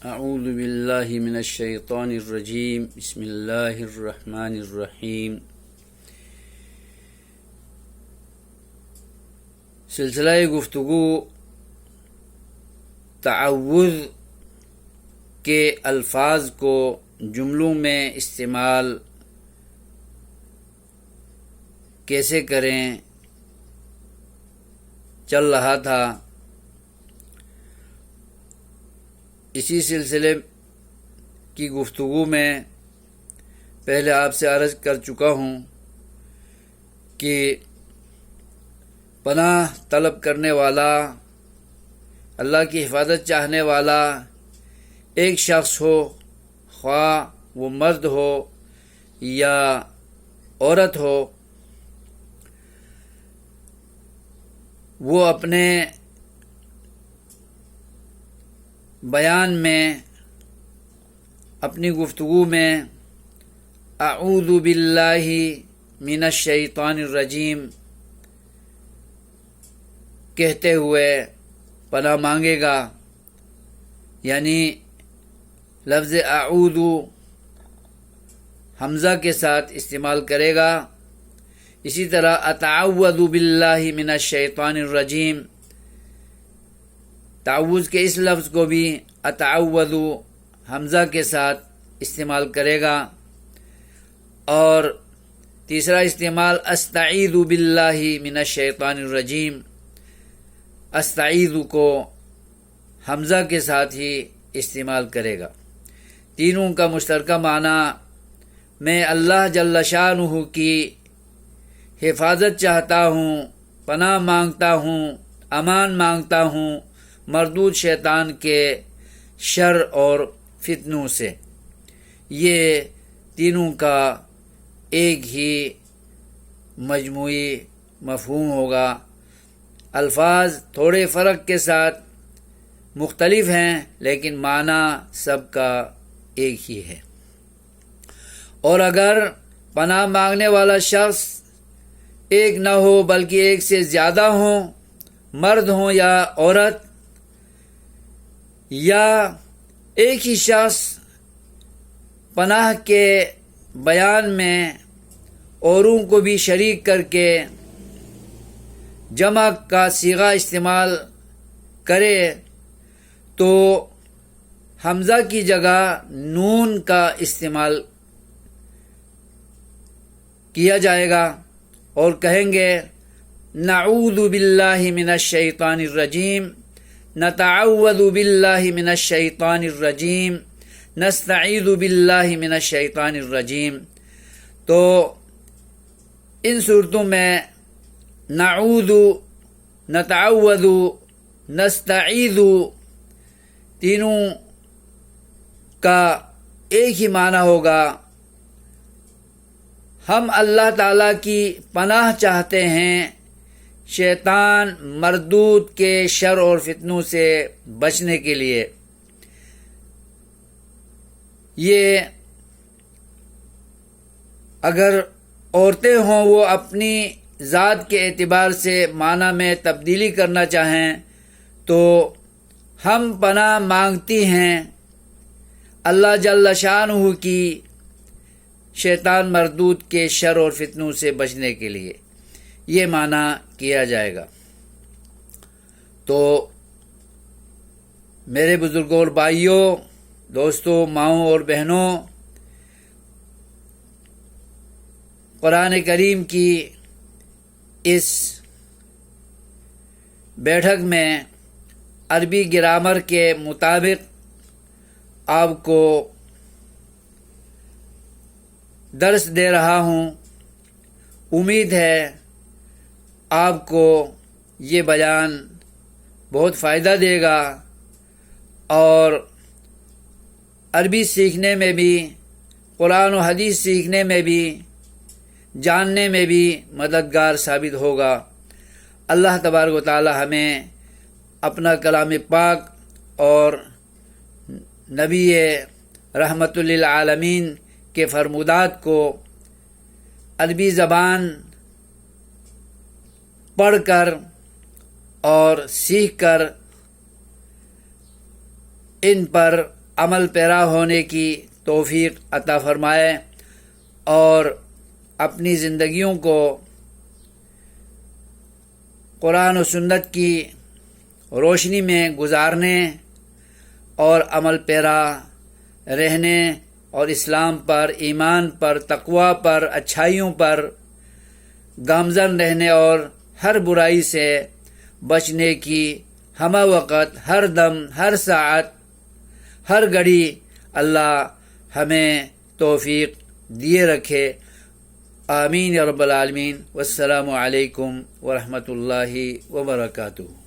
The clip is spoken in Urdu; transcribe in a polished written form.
اعوذ باللہ من الشیطان الرجیم بسم اللہ الرحمن الرحیم۔ سلسلہ گفتگو تعوذ کے الفاظ کو جملوں میں استعمال کیسے کریں چل رہا تھا۔ اسی سلسلے کی گفتگو میں پہلے آپ سے عرض کر چکا ہوں کہ پناہ طلب کرنے والا، اللہ کی حفاظت چاہنے والا ایک شخص ہو، خواہ وہ مرد ہو یا عورت ہو، وہ اپنے بیان میں، اپنی گفتگو میں اعوذ باللہ من الشیطان الرجیم کہتے ہوئے پناہ مانگے گا، یعنی لفظ اعوذ حمزہ کے ساتھ استعمال کرے گا۔ اسی طرح اتعوذ باللہ من الشیطان الرجیم، تعوذ کے اس لفظ کو بھی اتعوذ حمزہ کے ساتھ استعمال کرے گا۔ اور تیسرا استعمال استعیذ باللہ من الشیطان الرجیم، استعیذ کو حمزہ کے ساتھ ہی استعمال کرے گا۔ تینوں کا مشترکہ معنی میں اللہ جل شانہ کی حفاظت چاہتا ہوں، پناہ مانگتا ہوں، امان مانگتا ہوں مردود شیطان کے شر اور فتنوں سے۔ یہ تینوں کا ایک ہی مجموعی مفہوم ہوگا۔ الفاظ تھوڑے فرق کے ساتھ مختلف ہیں لیکن معنی سب کا ایک ہی ہے۔ اور اگر پناہ مانگنے والا شخص ایک نہ ہو بلکہ ایک سے زیادہ ہوں، مرد ہوں یا عورت، یا ایک ہی شخص پناہ کے بیان میں اوروں کو بھی شریک کر کے جمع کا صیغہ استعمال کرے تو حمزہ کی جگہ نون کا استعمال کیا جائے گا اور کہیں گے نعوذ باللہ من الشیطان الرجیم، نتعوذ باللہ من الشیطان الرجیم، نستعیذ باللہ من الشیطان الرجیم۔ تو ان صورتوں میں نعوذ، نتعوذ، نستعیذ تینوں کا ایک ہی معنی ہوگا، ہم اللہ تعالیٰ کی پناہ چاہتے ہیں شیطان مردود کے شر اور فتنوں سے بچنے کے لیے۔ یہ اگر عورتیں ہوں وہ اپنی ذات کے اعتبار سے معنی میں تبدیلی کرنا چاہیں تو ہم پناہ مانگتی ہیں اللہ جل شانہ کی شیطان مردود کے شر اور فتنوں سے بچنے کے لیے، یہ معنی کیا جائے گا۔ تو میرے بزرگوں اور بھائیوں، دوستوں، ماؤں اور بہنوں، قرآن کریم کی اس بیٹھک میں عربی گرامر کے مطابق آپ کو درس دے رہا ہوں۔ امید ہے آپ کو یہ بیان بہت فائدہ دے گا اور عربی سیکھنے میں بھی، قرآن و حدیث سیکھنے میں بھی، جاننے میں بھی مددگار ثابت ہوگا۔ اللہ تبارک و تعالی ہمیں اپنا کلام پاک اور نبی رحمت للعالمین کے فرمودات کو عربی زبان پڑھ کر اور سیکھ کر ان پر عمل پیرا ہونے کی توفیق عطا فرمائے اور اپنی زندگیوں کو قرآن و سنت کی روشنی میں گزارنے اور عمل پیرا رہنے اور اسلام پر، ایمان پر، تقوی پر، اچھائیوں پر گامزن رہنے اور ہر برائی سے بچنے کی ہمہ وقت، ہر دم، ہر ساعت، ہر گھڑی اللہ ہمیں توفیق دیے رکھے۔ آمین یا رب العالمین۔ والسلام علیکم ورحمۃ اللہ وبرکاتہ۔